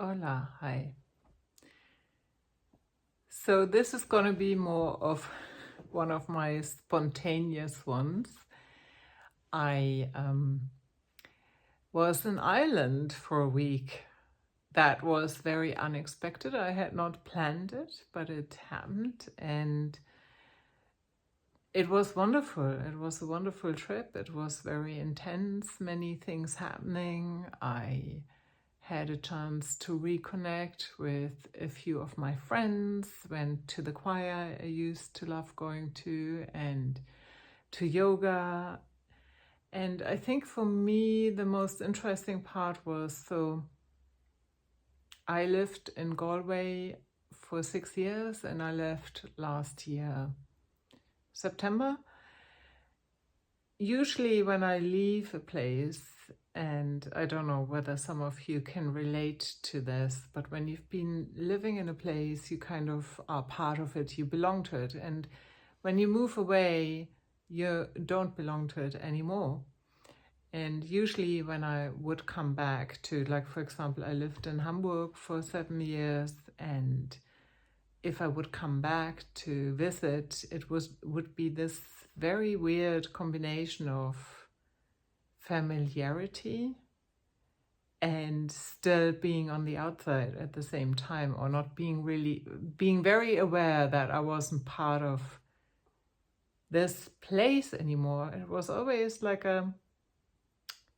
Hola, hi. So this is going to be more of one of my spontaneous ones. I was in Ireland for a week. That was very unexpected. I had not planned it, but it happened, and it was wonderful. It was a wonderful trip. It was very intense, many things happening. I had a chance to reconnect with a few of my friends, went to the choir I used to love going to, and to yoga. And I think for me, the most interesting part was, so I lived in Galway for 6 years and I left last year, September. Usually when I leave a place, and I don't know whether some of you can relate to this, but when you've been living in a place, you kind of are part of it, you belong to it. And when you move away, you don't belong to it anymore. And usually when I would come back to, like, for example, I lived in Hamburg for 7 years, and if I would come back to visit, it would be this very weird combination of familiarity and still being on the outside at the same time, or not being very aware that I wasn't part of this place anymore. It was always like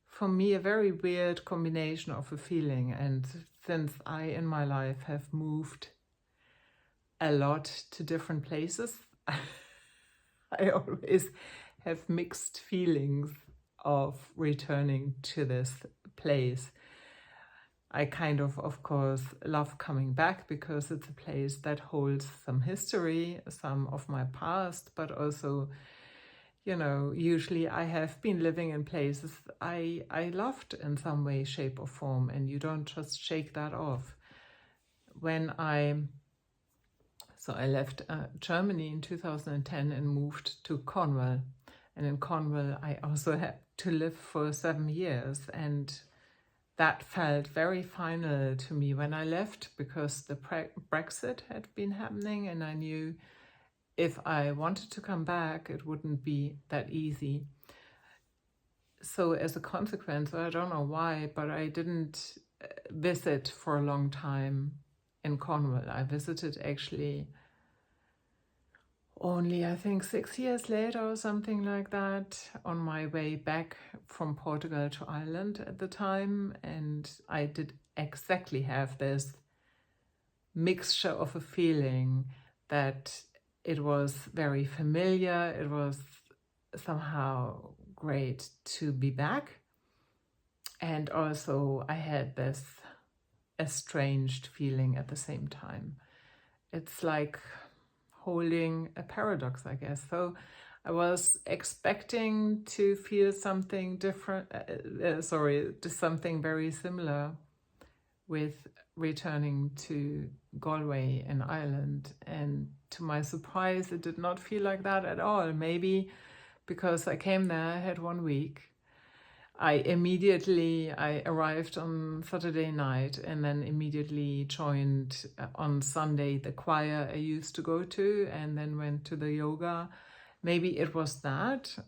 for me, a very weird combination of a feeling. And since I in my life have moved a lot to different places, I always have mixed feelings of returning to this place. I kind of course, love coming back because it's a place that holds some history, some of my past, but also, you know, usually I have been living in places I loved in some way, shape or form, and you don't just shake that off. So I left Germany in 2010 and moved to Cornwall. And in Cornwall, I also had to live for 7 years. And that felt very final to me when I left, because the Brexit had been happening, and I knew if I wanted to come back, it wouldn't be that easy. So as a consequence, I don't know why, but I didn't visit for a long time in Cornwall. I visited actually only, I think, 6 years later or something like that, on my way back from Portugal to Ireland at the time. And I did exactly have this mixture of a feeling that it was very familiar. It was somehow great to be back. And also I had this estranged feeling at the same time. It's like holding a paradox, I guess. So I was expecting to feel something different, just something very similar with returning to Galway in Ireland. And to my surprise, it did not feel like that at all. Maybe because I came there, I had 1 week. I arrived on Saturday night and then immediately joined on Sunday the choir I used to go to, and then went to the yoga. Maybe it was that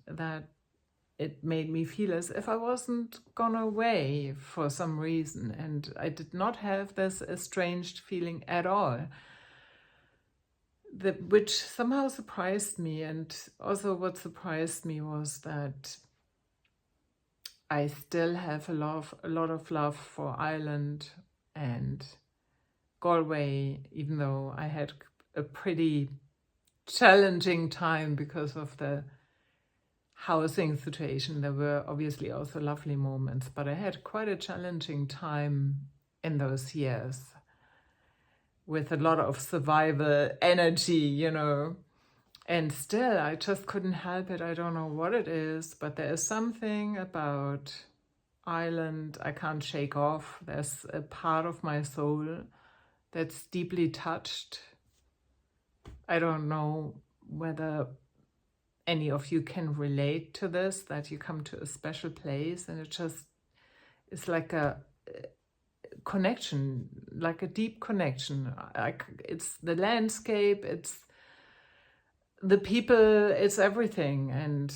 it made me feel as if I wasn't gone away for some reason, and I did not have this estranged feeling at all, which somehow surprised me. And also what surprised me was that I still have a lot of love for Ireland and Galway, even though I had a pretty challenging time because of the housing situation. There were obviously also lovely moments, but I had quite a challenging time in those years with a lot of survival energy, you know. And still, I just couldn't help it. I don't know what it is, but there is something about Ireland I can't shake off. There's a part of my soul that's deeply touched. I don't know whether any of you can relate to this, that you come to a special place and it just is like a connection like a deep connection. It's the landscape, it's the people, it's everything. And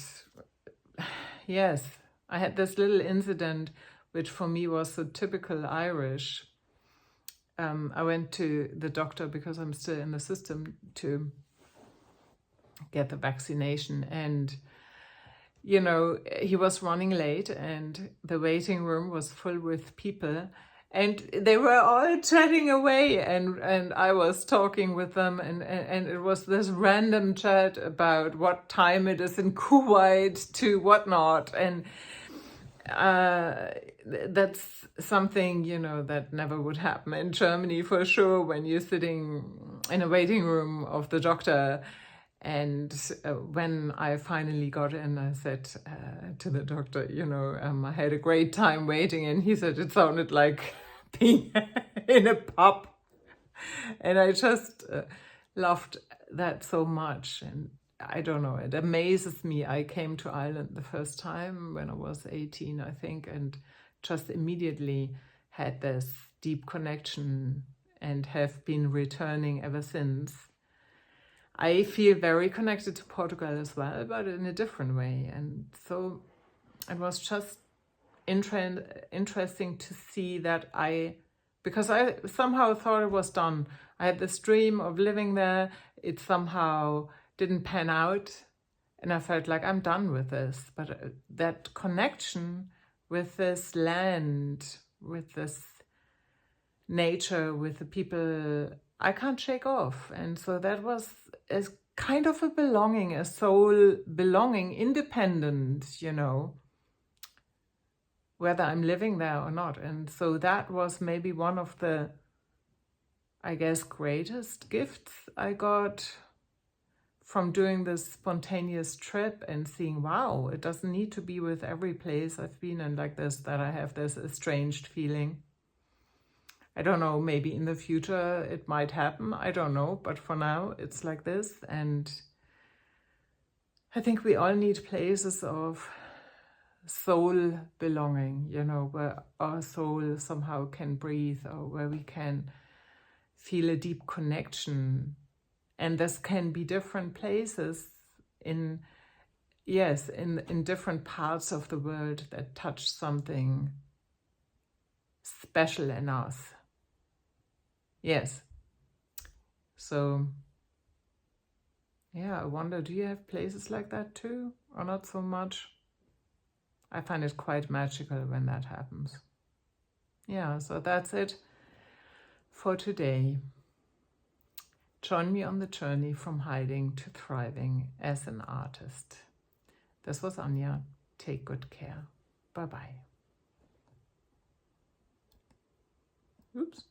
yes, I had this little incident, which for me was so typical Irish. I went to the doctor because I'm still in the system to get the vaccination, and you know, he was running late and the waiting room was full with people, and they were all chatting away, and I was talking with them, and it was this random chat about what time it is in Kuwait to whatnot, and that's something, you know, that never would happen in Germany for sure, when you're sitting in a waiting room of the doctor. And when I finally got in, I said to the doctor, you know, I had a great time waiting, and he said it sounded like being in a pub. And I just loved that so much. And I don't know, it amazes me. I came to Ireland the first time when I was 18, I think, and just immediately had this deep connection and have been returning ever since. I feel very connected to Portugal as well, but in a different way. And so it was just interesting to see that because I somehow thought it was done. I had this dream of living there. It somehow didn't pan out, and I felt like I'm done with this. But that connection with this land, with this nature, with the people, I can't shake off. And so that was a kind of a belonging, a soul belonging, independent, you know, whether I'm living there or not. And so that was maybe one of the, I guess, greatest gifts I got from doing this spontaneous trip and seeing, wow, it doesn't need to be with every place I've been in like this, that I have this estranged feeling. I don't know, maybe in the future it might happen, I don't know, but for now it's like this. And I think we all need places of soul belonging, you know, where our soul somehow can breathe, or where we can feel a deep connection. And this can be different places in different parts of the world that touch something special in us. Yes. So, yeah, I wonder, do you have places like that too, or not so much? I find it quite magical when that happens. Yeah, so that's it for today. Join me on the journey from hiding to thriving as an artist. This was Anja. Take good care. Bye-bye. Oops.